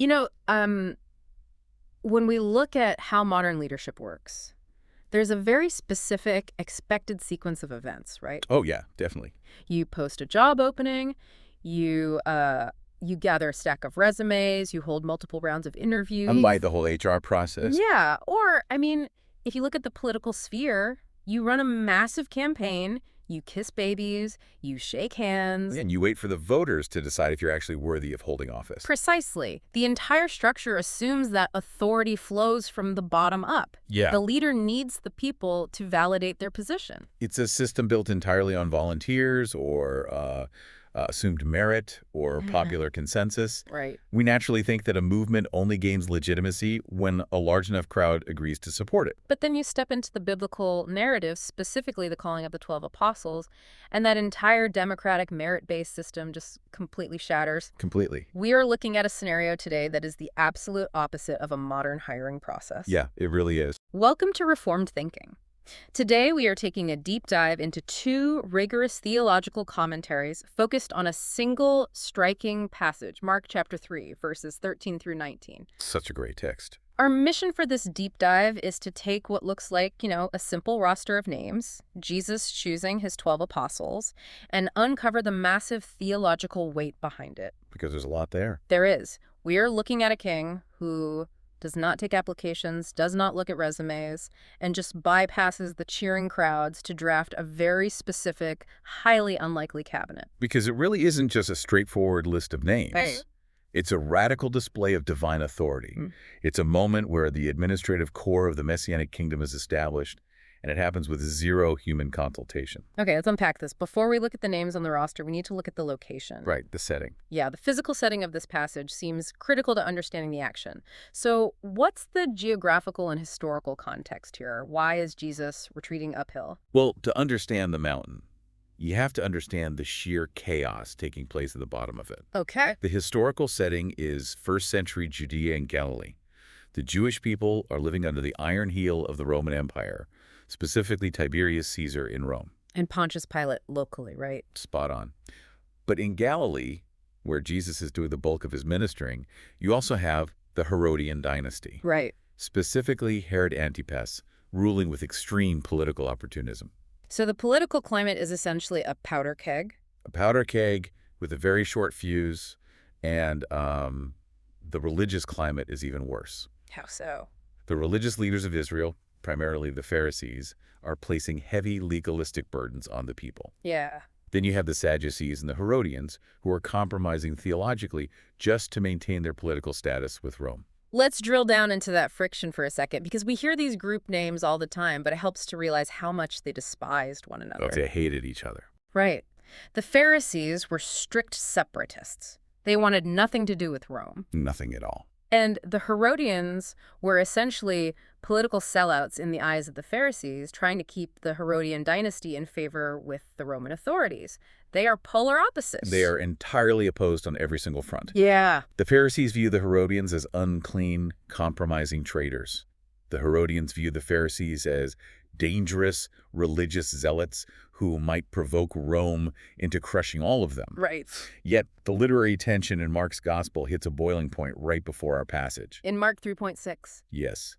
You know, when we look at how modern leadership works, there's a very specific expected sequence of events, right? Oh, yeah, definitely. You post a job opening, you gather a stack of resumes, you hold multiple rounds of interviews. Unlike the whole HR process. Yeah, or I mean, if you look at the political sphere, you run a massive campaign, you kiss babies, you shake hands. And you wait for the voters to decide if you're actually worthy of holding office. Precisely. The entire structure assumes that authority flows from the bottom up. Yeah. The leader needs the people to validate their position. It's a system built entirely on volunteers or assumed merit or popular consensus. Right. We naturally think that a movement only gains legitimacy when a large enough crowd agrees to support it. But then you step into the biblical narrative, specifically the calling of the 12 apostles, and that entire democratic merit-based system just completely shatters. Completely. We are looking at a scenario today that is the absolute opposite of a modern hiring process. Yeah, it really is. Welcome to Reformed Thinking. Today, we are taking a deep dive into two rigorous theological commentaries focused on a single striking passage, Mark chapter 3, verses 13 through 19. Such a great text. Our mission for this deep dive is to take what looks like, a simple roster of names, Jesus choosing his 12 apostles, and uncover the massive theological weight behind it. Because there's a lot there. There is. We are looking at a king who does not take applications, does not look at resumes, and just bypasses the cheering crowds to draft a very specific, highly unlikely cabinet. Because it really isn't just a straightforward list of names. Right. It's a radical display of divine authority. It's a moment where the administrative core of the messianic kingdom is established, and it happens with zero human consultation. Okay, let's unpack this. Before we look at the names on the roster, we need to look at the location. Right, the setting. Yeah, the physical setting of this passage seems critical to understanding the action. So what's the geographical and historical context here? Why is Jesus retreating uphill? Well, to understand the mountain, you have to understand the sheer chaos taking place at the bottom of it. Okay. The historical setting is first-century Judea and Galilee. The Jewish people are living under the iron heel of the Roman Empire, specifically Tiberius Caesar in Rome. And Pontius Pilate locally, right? Spot on. But in Galilee, where Jesus is doing the bulk of his ministering, you also have the Herodian dynasty. Right. Specifically Herod Antipas, ruling with extreme political opportunism. So the political climate is essentially a powder keg? A powder keg with a very short fuse, and the religious climate is even worse. How so? The religious leaders of Israel, primarily the Pharisees, are placing heavy legalistic burdens on the people. Yeah. Then you have the Sadducees and the Herodians, who are compromising theologically just to maintain their political status with Rome. Let's drill down into that friction for a second, because we hear these group names all the time, but it helps to realize how much they despised one another. Oh, they hated each other. Right. The Pharisees were strict separatists. They wanted nothing to do with Rome. Nothing at all. And the Herodians were essentially political sellouts in the eyes of the Pharisees, trying to keep the Herodian dynasty in favor with the Roman authorities. They are polar opposites. They are entirely opposed on every single front. Yeah. The Pharisees view the Herodians as unclean, compromising traitors. The Herodians view the Pharisees as dangerous religious zealots who might provoke Rome into crushing all of them. Right. Yet the literary tension in Mark's gospel hits a boiling point right before our passage. In Mark 3.6. Yes.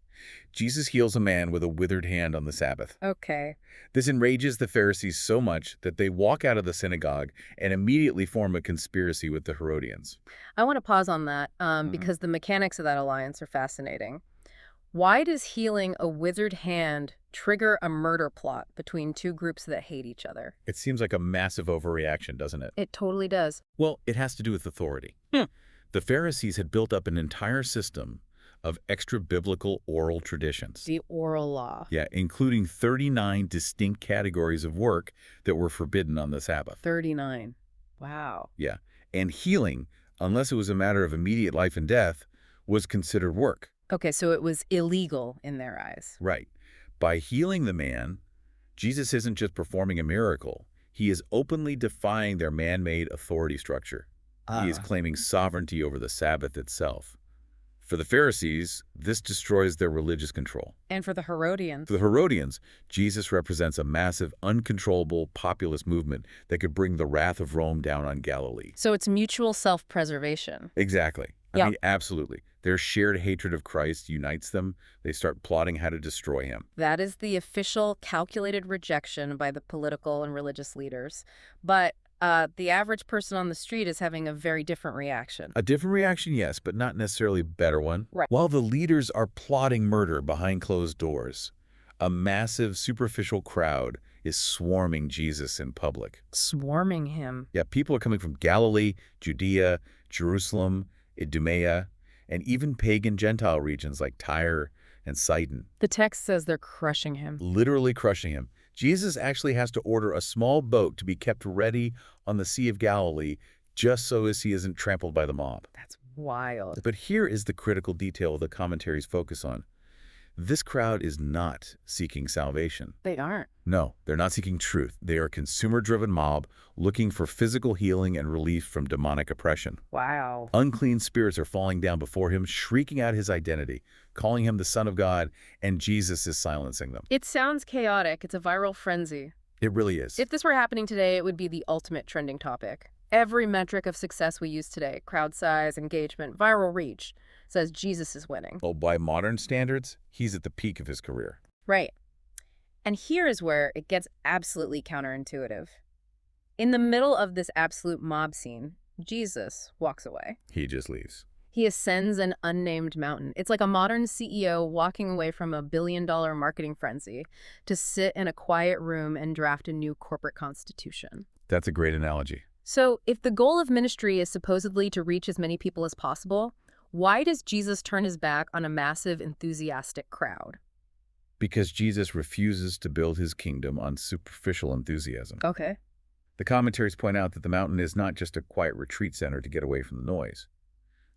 Jesus heals a man with a withered hand on the Sabbath. Okay. This enrages the Pharisees so much that they walk out of the synagogue and immediately form a conspiracy with the Herodians. I want to pause on that because the mechanics of that alliance are fascinating. Why does healing a withered hand trigger a murder plot between two groups that hate each other? It seems like a massive overreaction, doesn't it? It totally does. Well, it has to do with authority. The Pharisees had built up an entire system of extra-biblical oral traditions. The oral law. Yeah, including 39 distinct categories of work that were forbidden on the Sabbath. 39. Wow. Yeah, and healing, unless it was a matter of immediate life and death, was considered work. Okay, so it was illegal in their eyes. Right. By healing the man, Jesus isn't just performing a miracle. He is openly defying their man-made authority structure. He is claiming sovereignty over the Sabbath itself. For the Pharisees, this destroys their religious control. And for the Herodians. For the Herodians, Jesus represents a massive, uncontrollable populist movement that could bring the wrath of Rome down on Galilee. So it's mutual self-preservation. Exactly. I mean, absolutely. Their shared hatred of Christ unites them. They start plotting how to destroy him. That is the official calculated rejection by the political and religious leaders. But the average person on the street is having a very different reaction. A different reaction, yes, but not necessarily a better one. Right. While the leaders are plotting murder behind closed doors, a massive superficial crowd is swarming Jesus in public. Swarming him. Yeah, people are coming from Galilee, Judea, Jerusalem, Idumea, and even pagan Gentile regions like Tyre and Sidon. The text says they're crushing him. Literally crushing him. Jesus actually has to order a small boat to be kept ready on the Sea of Galilee just so as he isn't trampled by the mob. That's wild. But here is the critical detail the commentaries focus on. This crowd is not seeking salvation. They aren't. No, they're not seeking truth. They are a consumer-driven mob looking for physical healing and relief from demonic oppression. Wow. Unclean spirits are falling down before him, shrieking out his identity, calling him the Son of God, and Jesus is silencing them. It sounds chaotic. It's a viral frenzy. It really is. If this were happening today, it would be the ultimate trending topic. Every metric of success we use today, crowd size, engagement, viral reach, says Jesus is winning. Oh, by modern standards, he's at the peak of his career. Right. And here is where it gets absolutely counterintuitive. In the middle of this absolute mob scene, Jesus walks away. He just leaves. He ascends an unnamed mountain. It's like a modern CEO walking away from a billion-dollar marketing frenzy to sit in a quiet room and draft a new corporate constitution. That's a great analogy. So if the goal of ministry is supposedly to reach as many people as possible, why does Jesus turn his back on a massive, enthusiastic crowd? Because Jesus refuses to build his kingdom on superficial enthusiasm. Okay. The commentaries point out that the mountain is not just a quiet retreat center to get away from the noise.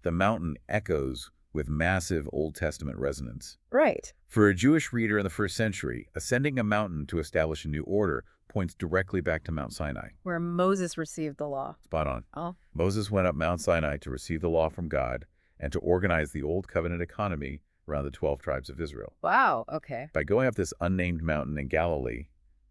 The mountain echoes with massive Old Testament resonance. Right. For a Jewish reader in the first century, ascending a mountain to establish a new order points directly back to Mount Sinai. Where Moses received the law. Spot on. Oh. Moses went up Mount Sinai to receive the law from God and to organize the Old Covenant economy around the 12 tribes of Israel. Wow, okay. By going up this unnamed mountain in Galilee,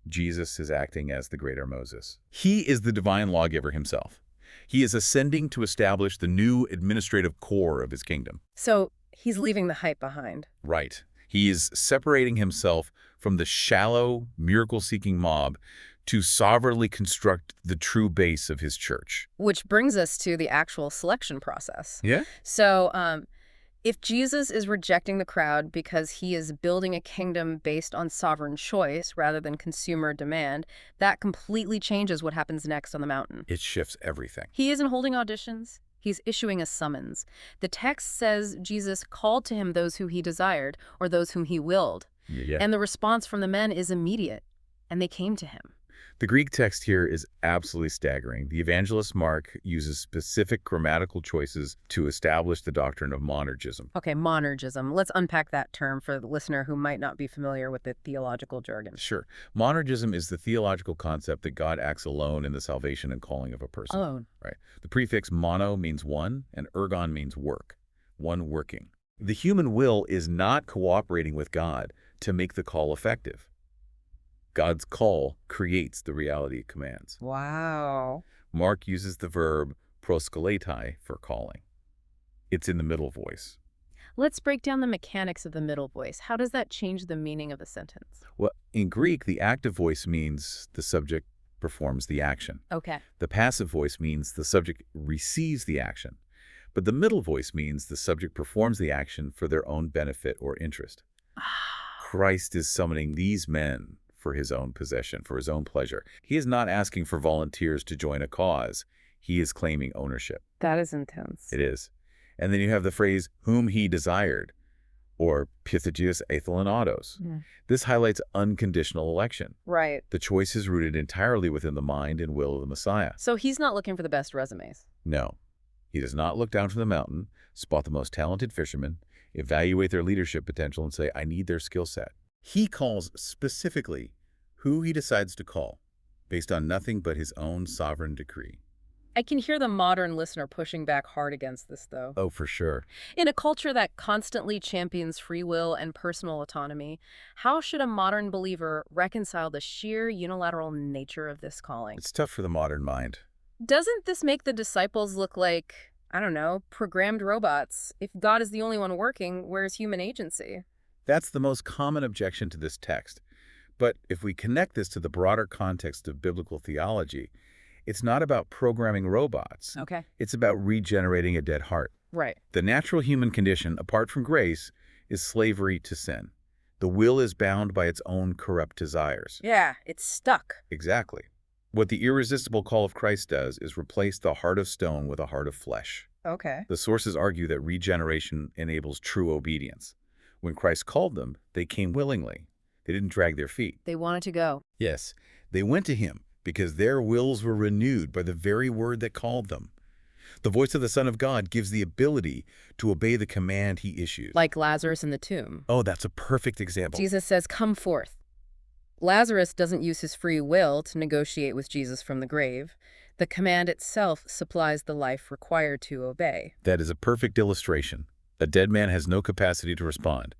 Jesus is acting as the greater Moses. He is the divine lawgiver himself. He is ascending to establish the new administrative core of his kingdom. So he's leaving the hype behind. Right. He is separating himself from the shallow, miracle-seeking mob to sovereignly construct the true base of his church. Which brings us to the actual selection process. Yeah? So if Jesus is rejecting the crowd because he is building a kingdom based on sovereign choice rather than consumer demand, that completely changes what happens next on the mountain. It shifts everything. He isn't holding auditions. He's issuing a summons. The text says Jesus called to him those who he desired or those whom he willed. Yeah. And the response from the men is immediate, and they came to him. The Greek text here is absolutely staggering. The evangelist Mark uses specific grammatical choices to establish the doctrine of monergism. Okay, monergism. Let's unpack that term for the listener who might not be familiar with the theological jargon. Sure. Monergism is the theological concept that God acts alone in the salvation and calling of a person. Alone. Right. The prefix mono means one, and ergon means work. One working. The human will is not cooperating with God to make the call effective. God's call creates the reality it commands. Wow. Mark uses the verb proskeletai for calling. It's in the middle voice. Let's break down the mechanics of the middle voice. How does that change the meaning of the sentence? Well, in Greek, the active voice means the subject performs the action. Okay. The passive voice means the subject receives the action. But the middle voice means the subject performs the action for their own benefit or interest. Christ is summoning these men for his own possession, for his own pleasure. He is not asking for volunteers to join a cause. He is claiming ownership. That is intense. It is. And then you have the phrase, whom he desired, or pythagios ethylon autos. This highlights unconditional election. Right. The choice is rooted entirely within the mind and will of the Messiah. So he's not looking for the best resumes. No. He does not look down from the mountain, spot the most talented fishermen, evaluate their leadership potential, and say, I need their skill set. He calls specifically who he decides to call, based on nothing but his own sovereign decree. I can hear the modern listener pushing back hard against this, though. Oh, for sure. In a culture that constantly champions free will and personal autonomy, how should a modern believer reconcile the sheer unilateral nature of this calling? It's tough for the modern mind. Doesn't this make the disciples look like, I don't know, programmed robots. If God is the only one working, where's human agency? That's the most common objection to this text. But if we connect this to the broader context of biblical theology, it's not about programming robots. Okay. It's about regenerating a dead heart. Right. The natural human condition, apart from grace, is slavery to sin. The will is bound by its own corrupt desires. Yeah, it's stuck. Exactly. What the irresistible call of Christ does is replace the heart of stone with a heart of flesh. Okay. The sources argue that regeneration enables true obedience. When Christ called them, they came willingly. They didn't drag their feet. They wanted to go. Yes, they went to him because their wills were renewed by the very word that called them. The voice of the Son of God gives the ability to obey the command he issues. Like Lazarus in the tomb. Oh, that's a perfect example. Jesus says, "Come forth." Lazarus doesn't use his free will to negotiate with Jesus from the grave. The command itself supplies the life required to obey. That is a perfect illustration. A dead man has no capacity to respond.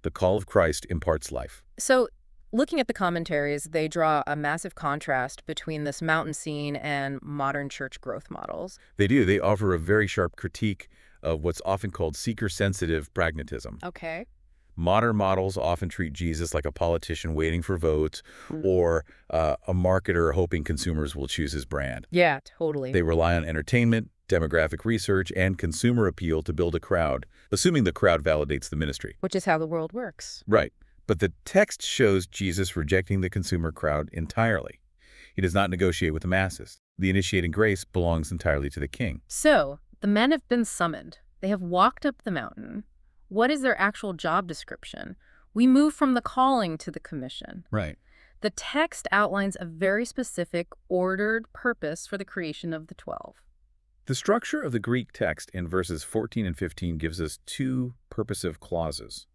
The call of Christ imparts life. So, looking at the commentaries, they draw a massive contrast between this mountain scene and modern church growth models. They do. They offer a very sharp critique of what's often called seeker-sensitive pragmatism. Okay. Modern models often treat Jesus like a politician waiting for votes or a marketer hoping consumers will choose his brand. Yeah, totally. They rely on entertainment, demographic research, and consumer appeal to build a crowd, assuming the crowd validates the ministry. Which is how the world works. Right. But the text shows Jesus rejecting the consumer crowd entirely. He does not negotiate with the masses. The initiating grace belongs entirely to the king. So, the men have been summoned. They have walked up the mountain. What is their actual job description? We move from the calling to the commission. Right. The text outlines a very specific, ordered purpose for the creation of the 12. The structure of the Greek text in verses 14 and 15 gives us two purposive clauses.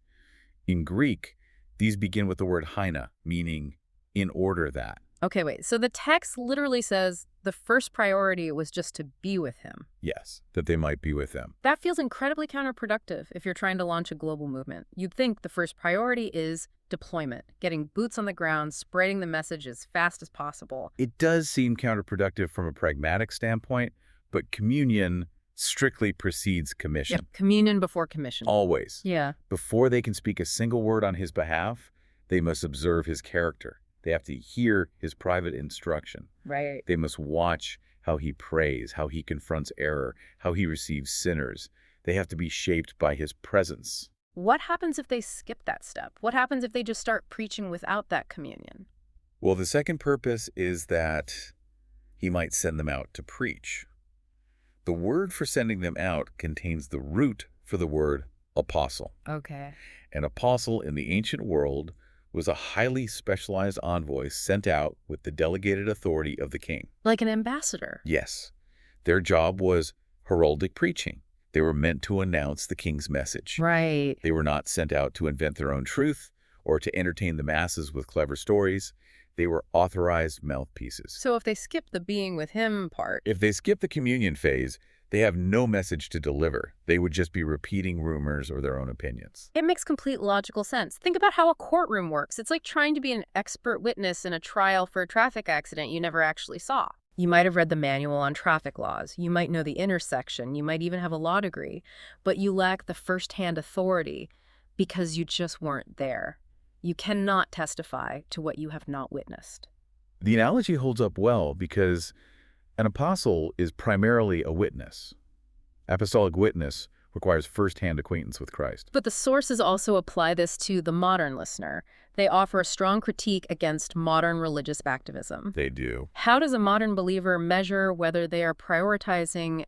In Greek, these begin with the word haina, meaning in order that. Okay, wait. So the text literally says the first priority was just to be with him. Yes, that they might be with them. That feels incredibly counterproductive if you're trying to launch a global movement. You'd think the first priority is deployment, getting boots on the ground, spreading the message as fast as possible. It does seem counterproductive from a pragmatic standpoint, but communion strictly precedes commission. Yep, communion before commission. Always. Yeah. Before they can speak a single word on his behalf, they must observe his character. They have to hear his private instruction. Right. They must watch how he prays, how he confronts error, how he receives sinners. They have to be shaped by his presence. What happens if they skip that step? What happens if they just start preaching without that communion? Well, the second purpose is that he might send them out to preach. The word for sending them out contains the root for the word apostle. Okay. An apostle in the ancient world was a highly specialized envoy sent out with the delegated authority of the king. Like an ambassador. Yes. Their job was heraldic preaching. They were meant to announce the king's message. Right. They were not sent out to invent their own truth or to entertain the masses with clever stories. They were authorized mouthpieces. So if they skip the being with him part. If they skip the communion phase, they have no message to deliver. They would just be repeating rumors or their own opinions. It makes complete logical sense. Think about how a courtroom works. It's like trying to be an expert witness in a trial for a traffic accident you never actually saw. You might have read the manual on traffic laws. You might know the intersection. You might even have a law degree. But you lack the first-hand authority because you just weren't there. You cannot testify to what you have not witnessed. The analogy holds up well because an apostle is primarily a witness. Apostolic witness requires first-hand acquaintance with Christ. But the sources also apply this to the modern listener. They offer a strong critique against modern religious activism. They do. How does a modern believer measure whether they are prioritizing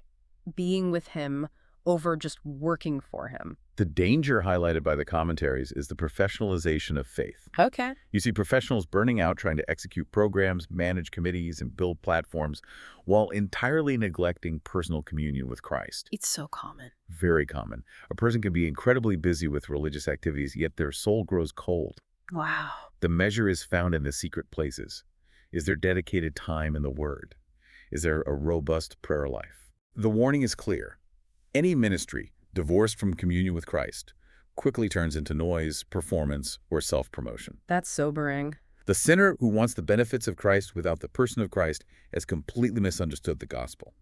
being with him over just working for him? The danger highlighted by the commentaries is the professionalization of faith. Okay. You see professionals burning out trying to execute programs, manage committees, and build platforms while entirely neglecting personal communion with Christ. It's so common. Very common. A person can be incredibly busy with religious activities, yet their soul grows cold. Wow. The measure is found in the secret places. Is there dedicated time in the Word? Is there a robust prayer life? The warning is clear. Any ministry divorced from communion with Christ quickly turns into noise, performance, or self-promotion. That's sobering. The sinner who wants the benefits of Christ without the person of Christ has completely misunderstood the gospel.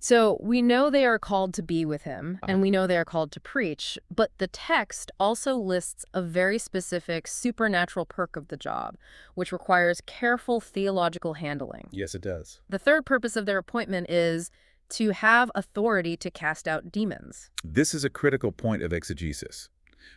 So we know they are called to be with him, Uh, and we know they are called to preach, but the text also lists a very specific supernatural perk of the job, which requires careful theological handling. yes, it does. The third purpose of their appointment is to have authority to cast out demons. This is a critical point of exegesis.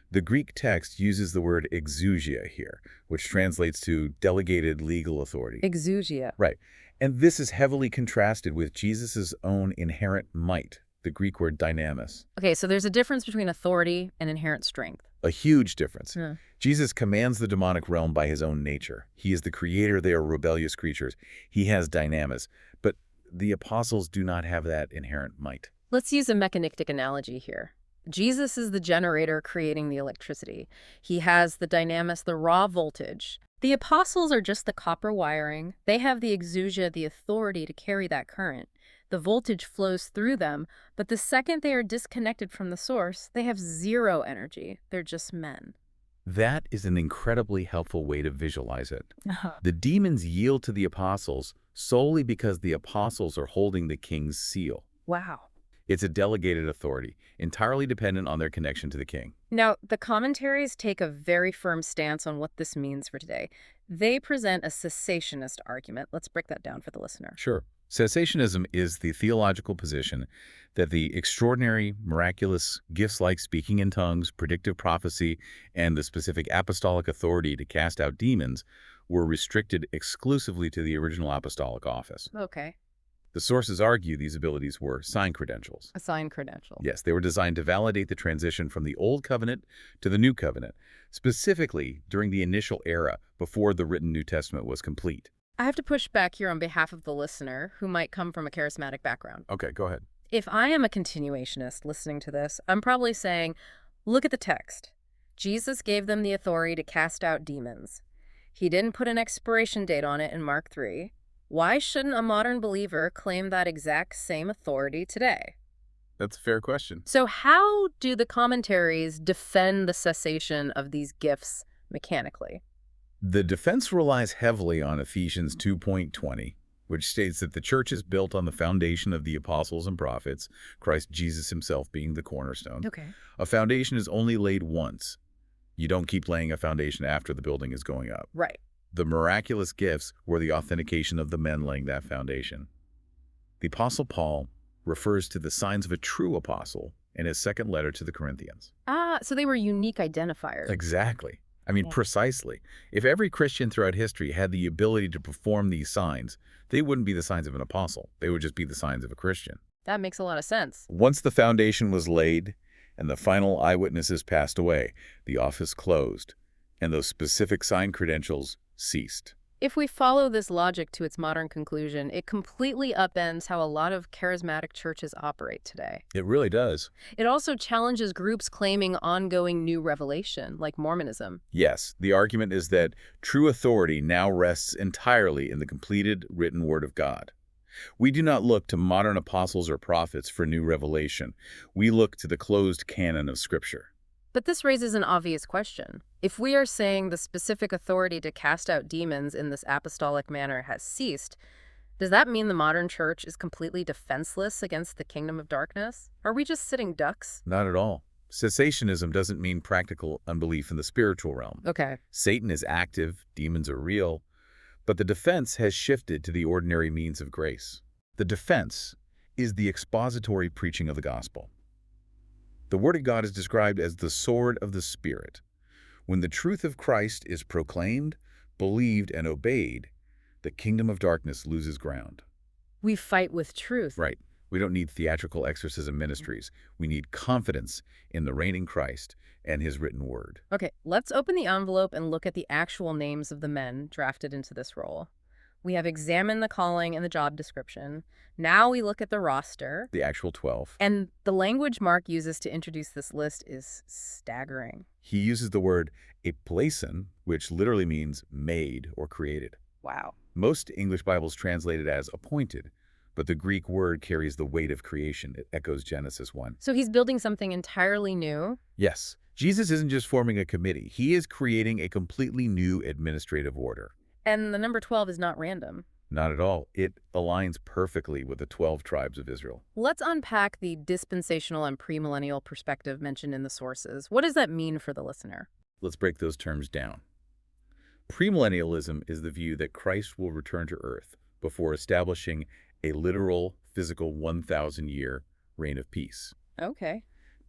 The Greek text uses the word exousia here, which translates to delegated legal authority. Exousia. Right. And this is heavily contrasted with Jesus' own inherent might, the Greek word dynamis. Okay, so there's a difference between authority and inherent strength. A huge difference. Yeah. Jesus commands the demonic realm by his own nature. He is the creator. They are rebellious creatures. He has dynamis. But the apostles do not have that inherent might. Let's use a mechanistic analogy here. Jesus is the generator creating the electricity. He has the dynamis, the raw voltage. The apostles are just the copper wiring. They have the exousia, the authority to carry that current. The voltage flows through them, but the second they are disconnected from the source, they have zero energy. They're just men. That is an incredibly helpful way to visualize it. The demons yield to the apostles solely because the apostles are holding the king's seal. Wow. It's a delegated authority, entirely dependent on their connection to the king. Now, the commentaries take a very firm stance on what this means for today. They present a cessationist argument. Let's break that down for the listener. Sure. Cessationism is the theological position that the extraordinary, miraculous gifts like speaking in tongues, predictive prophecy, and the specific apostolic authority to cast out demons were restricted exclusively to the original apostolic office. Okay. The sources argue these abilities were sign credentials. A signed credential. Yes, they were designed to validate the transition from the Old Covenant to the New Covenant, specifically during the initial era before the written New Testament was complete. I have to push back here on behalf of the listener who might come from a charismatic background. Okay, go ahead. If I am a continuationist listening to this, I'm probably saying, look at the text. Jesus gave them the authority to cast out demons. He didn't put an expiration date on it in Mark 3. Why shouldn't a modern believer claim that exact same authority today? That's a fair question. So how do the commentaries defend the cessation of these gifts mechanically? The defense relies heavily on Ephesians 2:20, which states that the church is built on the foundation of the apostles and prophets, Christ Jesus himself being the cornerstone. Okay. A foundation is only laid once. You don't keep laying a foundation after the building is going up. Right. The miraculous gifts were the authentication of the men laying that foundation. The Apostle Paul refers to the signs of a true apostle in his second letter to the Corinthians. So they were unique identifiers. Exactly. I mean, Yeah. precisely. If every Christian throughout history had the ability to perform these signs, they wouldn't be the signs of an apostle. They would just be the signs of a Christian. That makes a lot of sense. Once the foundation was laid and the final eyewitnesses passed away, the office closed, and those specific sign credentials ceased. If we follow this logic to its modern conclusion, it completely upends how a lot of charismatic churches operate today. It really does. It also challenges groups claiming ongoing new revelation, like Mormonism. Yes, the argument is that true authority now rests entirely in the completed written word of God. We do not look to modern apostles or prophets for new revelation. We look to the closed canon of Scripture. But this raises an obvious question. If we are saying the specific authority to cast out demons in this apostolic manner has ceased, does that mean the modern church is completely defenseless against the kingdom of darkness? Are we just sitting ducks? Not at all. Cessationism doesn't mean practical unbelief in the spiritual realm. Okay. Satan is active, demons are real, but the defense has shifted to the ordinary means of grace. The defense is the expository preaching of the gospel. The Word of God is described as the sword of the Spirit. When the truth of Christ is proclaimed, believed, and obeyed, the kingdom of darkness loses ground. We fight with truth. Right. We don't need theatrical exorcism ministries. We need confidence in the reigning Christ and his written word. Okay, let's open the envelope and look at the actual names of the men drafted into this role. We have examined the calling and the job description. Now we look at the roster. The actual 12. And the language Mark uses to introduce this list is staggering. He uses the word applaison, which literally means made or created. Wow. Most English Bibles translate it as appointed, but the Greek word carries the weight of creation. It echoes Genesis 1. So he's building something entirely new? Yes, Jesus isn't just forming a committee. He is creating a completely new administrative order. And the number 12 is not random. Not at all. It aligns perfectly with the 12 tribes of Israel. Let's unpack the dispensational and premillennial perspective mentioned in the sources. What does that mean for the listener? Let's break those terms down. Premillennialism is the view that Christ will return to earth before establishing a literal, physical 1,000-year reign of peace. Okay.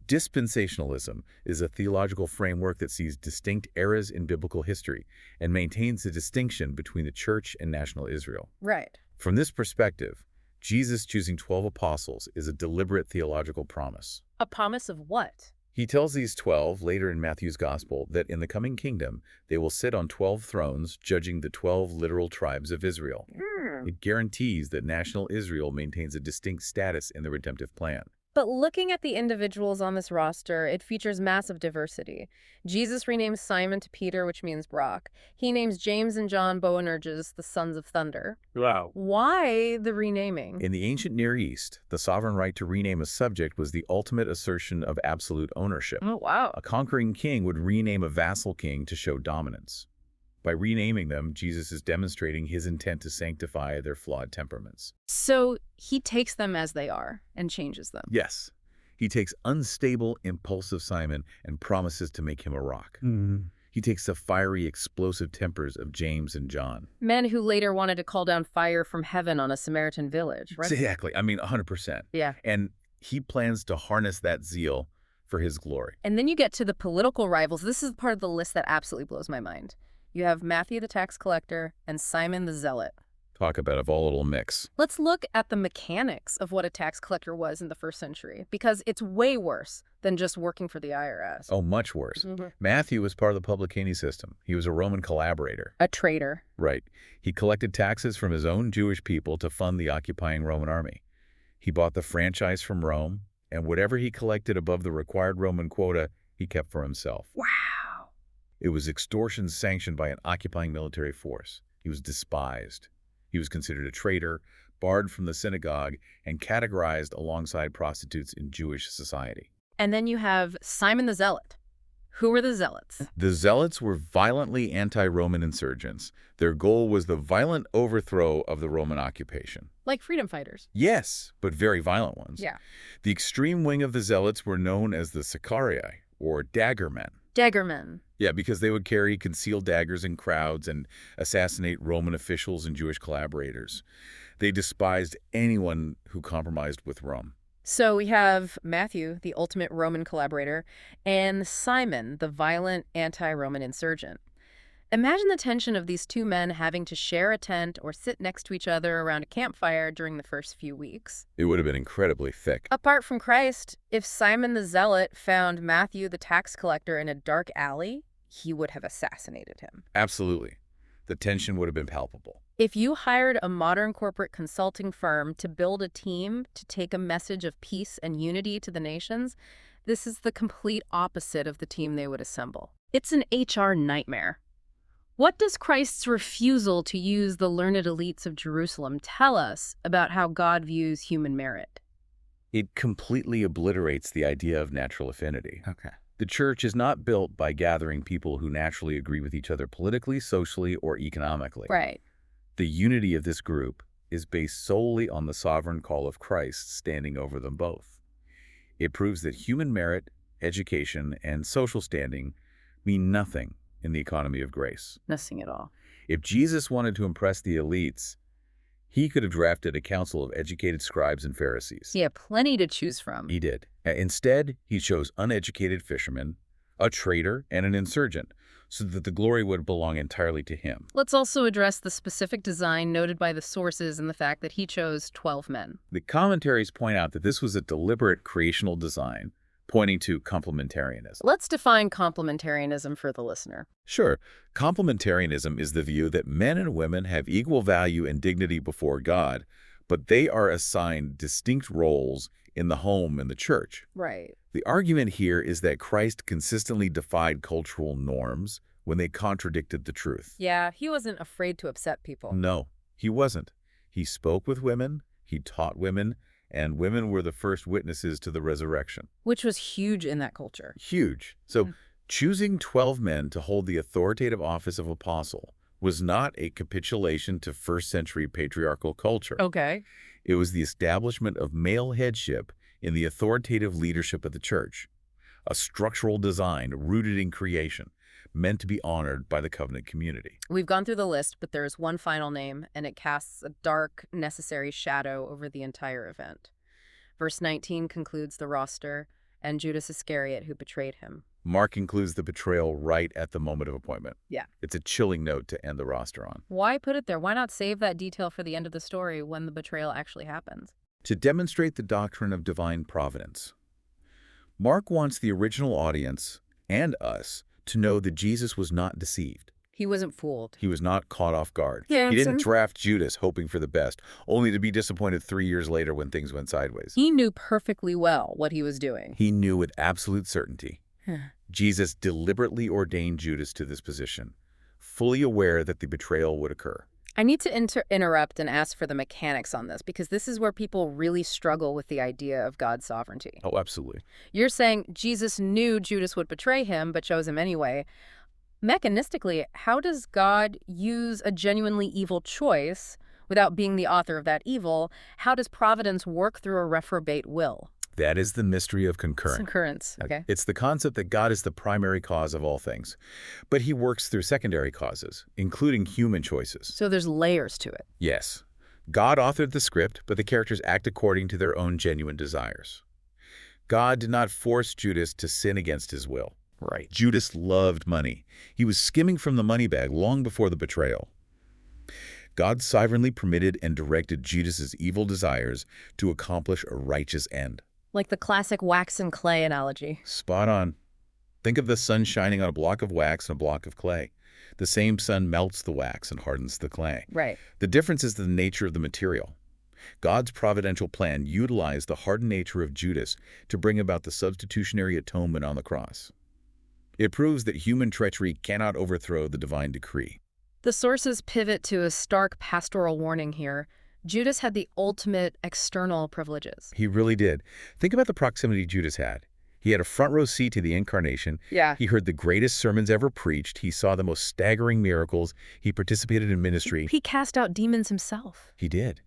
Dispensationalism is a theological framework that sees distinct eras in biblical history and maintains the distinction between the church and national Israel. Right. From this perspective, Jesus choosing 12 apostles is a deliberate theological promise. A promise of what? He tells these 12 later in Matthew's Gospel that in the coming kingdom, they will sit on 12 thrones judging the 12 literal tribes of Israel. It guarantees that national Israel maintains a distinct status in the redemptive plan. But looking at the individuals on this roster, it features massive diversity. Jesus renames Simon to Peter, which means rock. He names James and John Boanerges the sons of thunder. Wow. Why the renaming? In the ancient Near East, the sovereign right to rename a subject was the ultimate assertion of absolute ownership. Oh, wow. A conquering king would rename a vassal king to show dominance. By renaming them, Jesus is demonstrating his intent to sanctify their flawed temperaments. So he takes them as they are and changes them. Yes. He takes unstable, impulsive Simon and promises to make him a rock. He takes the fiery, explosive tempers of James and John. Men who later wanted to call down fire from heaven on a Samaritan village, right? Exactly. I mean, 100%. Yeah. And he plans to harness that zeal for his glory. And then you get to the political rivals. This is part of the list that absolutely blows my mind. You have Matthew the tax collector and Simon the zealot. Talk about a volatile mix. Let's look at the mechanics of what a tax collector was in the first century, because it's way worse than just working for the IRS. Oh, much worse. Matthew was part of the publicani system. He was a Roman collaborator. A traitor. Right. He collected taxes from his own Jewish people to fund the occupying Roman army. He bought the franchise from Rome, and whatever he collected above the required Roman quota, he kept for himself. Wow. It was extortion sanctioned by an occupying military force. He was despised. He was considered a traitor, barred from the synagogue, and categorized alongside prostitutes in Jewish society. And then you have Simon the Zealot. Who were the Zealots? The Zealots were violently anti-Roman insurgents. Their goal was the violent overthrow of the Roman occupation. Like freedom fighters. Yes, but very violent ones. Yeah. The extreme wing of the Zealots were known as the Sicarii, or dagger men. Daggermen. Yeah, because they would carry concealed daggers in crowds and assassinate Roman officials and Jewish collaborators. They despised anyone who compromised with Rome. So we have Matthew, the ultimate Roman collaborator, and Simon, the violent anti-Roman insurgent. Imagine the tension of these two men having to share a tent or sit next to each other around a campfire during the first few weeks. It would have been incredibly thick. Apart from Christ, if Simon the Zealot found Matthew the tax collector in a dark alley, he would have assassinated him. Absolutely. The tension would have been palpable. If you hired a modern corporate consulting firm to build a team to take a message of peace and unity to the nations, this is the complete opposite of the team they would assemble. It's an HR nightmare. What does Christ's refusal to use the learned elites of Jerusalem tell us about how God views human merit? It completely obliterates the idea of natural affinity. Okay. The church is not built by gathering people who naturally agree with each other politically, socially, or economically. Right. The unity of this group is based solely on the sovereign call of Christ standing over them both. It proves that human merit, education, and social standing mean nothing in the economy of grace. Nothing at all. If Jesus wanted to impress the elites, he could have drafted a council of educated scribes and Pharisees. He had plenty to choose from. He did. Instead, he chose uneducated fishermen, a traitor, and an insurgent, so that the glory would belong entirely to him. Let's also address the specific design noted by the sources and the fact that he chose 12 men. The commentaries point out that this was a deliberate creational design, pointing to complementarianism. Let's define complementarianism for the listener. Sure, complementarianism is the view that men and women have equal value and dignity before God, but they are assigned distinct roles in the home and the church. Right. The argument here is that Christ consistently defied cultural norms when they contradicted the truth. Yeah, he wasn't afraid to upset people. No, he wasn't. He spoke with women, he taught women, and women were the first witnesses to the resurrection. Which was huge in that culture. Huge. So choosing 12 men to hold the authoritative office of apostle was not a capitulation to first-century patriarchal culture. Okay. It was the establishment of male headship in the authoritative leadership of the church, a structural design rooted in creation, meant to be honored by the covenant community. We've gone through the list, but there is one final name, and it casts a dark, necessary shadow over the entire event. Verse 19 concludes the roster, and Judas Iscariot, who betrayed him. Mark includes the betrayal right at the moment of appointment. Yeah. It's a chilling note to end the roster on. Why put it there? Why not save that detail for the end of the story when the betrayal actually happens? To demonstrate the doctrine of divine providence. Mark wants the original audience, and us, to know that Jesus was not deceived. He wasn't fooled. He was not caught off guard. Yeah, He didn't draft Judas hoping for the best, only to be disappointed 3 years later when things went sideways. He knew perfectly well what he was doing. He knew with absolute certainty. Jesus deliberately ordained Judas to this position, fully aware that the betrayal would occur. I need to interrupt and ask for the mechanics on this, because this is where people really struggle with the idea of God's sovereignty. Oh, absolutely. You're saying Jesus knew Judas would betray him, but chose him anyway. Mechanistically, how does God use a genuinely evil choice without being the author of that evil? How does providence work through a reprobate will? That is the mystery of Concurrence, okay. It's the concept that God is the primary cause of all things, but he works through secondary causes, including human choices. So there's layers to it. Yes. God authored the script, but the characters act according to their own genuine desires. God did not force Judas to sin against his will. Right. Judas loved money. He was skimming from the money bag long before the betrayal. God sovereignly permitted and directed Judas's evil desires to accomplish a righteous end. Like the classic wax and clay analogy. Spot on. Think of the sun shining on a block of wax and a block of clay. The same sun melts the wax and hardens the clay. Right. The difference is the nature of the material. God's providential plan utilized the hardened nature of Judas to bring about the substitutionary atonement on the cross. It proves that human treachery cannot overthrow the divine decree. The sources pivot to a stark pastoral warning here. Judas had the ultimate external privileges. He really did. Think about the proximity Judas had. He had a front row seat to the incarnation. Yeah. He heard the greatest sermons ever preached. He saw the most staggering miracles. He participated in ministry. He cast out demons himself. He did.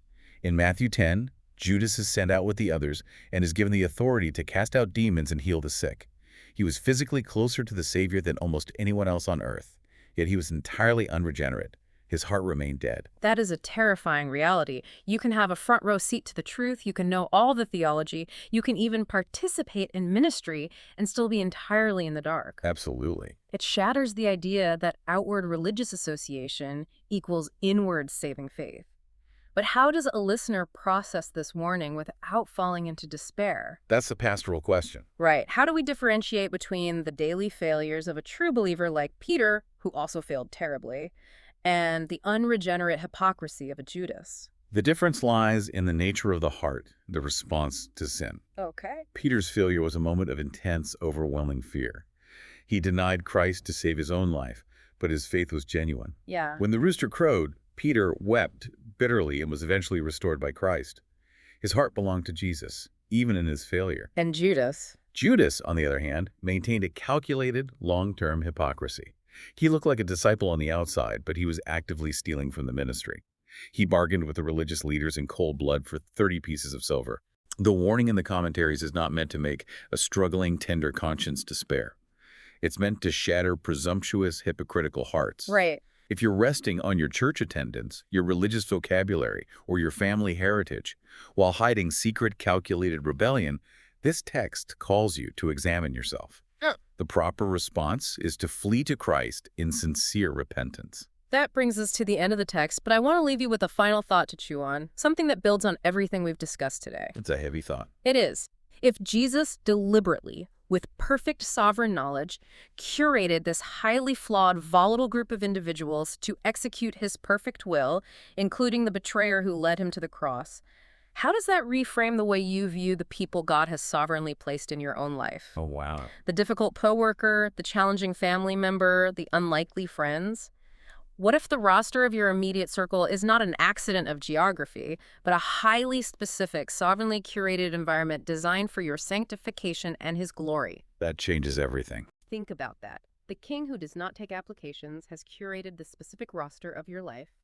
In Matthew 10, Judas is sent out with the others and is given the authority to cast out demons and heal the sick. He was physically closer to the Savior than almost anyone else on earth, yet he was entirely unregenerate. His heart remained dead. That is a terrifying reality. You can have a front row seat to the truth, you can know all the theology, you can even participate in ministry and still be entirely in the dark. Absolutely. It shatters the idea that outward religious association equals inward saving faith. But how does a listener process this warning without falling into despair? That's the pastoral question. Right. How do we differentiate between the daily failures of a true believer like Peter, who also failed terribly, and the unregenerate hypocrisy of a Judas? The difference lies in the nature of the heart, the response to sin. Okay. Peter's failure was a moment of intense, overwhelming fear. He denied Christ to save his own life, but his faith was genuine. Yeah. When the rooster crowed, Peter wept bitterly and was eventually restored by Christ. His heart belonged to Jesus, even in his failure. And Judas? Judas, on the other hand, maintained a calculated, long-term hypocrisy. He looked like a disciple on the outside, but he was actively stealing from the ministry. He bargained with the religious leaders in cold blood for 30 pieces of silver. The warning in the commentaries is not meant to make a struggling, tender conscience despair. It's meant to shatter presumptuous, hypocritical hearts. Right. If you're resting on your church attendance, your religious vocabulary, or your family heritage, while hiding secret, calculated rebellion, this text calls you to examine yourself. The proper response is to flee to Christ in sincere repentance. That brings us to the end of the text, but I want to leave you with a final thought to chew on, something that builds on everything we've discussed today. It's a heavy thought. It is. If Jesus deliberately, with perfect sovereign knowledge, curated this highly flawed, volatile group of individuals to execute his perfect will, including the betrayer who led him to the cross, how does that reframe the way you view the people God has sovereignly placed in your own life? Oh, wow. The difficult coworker, the challenging family member, the unlikely friends? What if the roster of your immediate circle is not an accident of geography, but a highly specific, sovereignly curated environment designed for your sanctification and his glory? That changes everything. Think about that. The king who does not take applications has curated the specific roster of your life.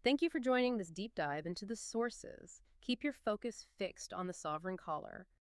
Thank you for joining this deep dive into the sources. Keep your focus fixed on the sovereign caller.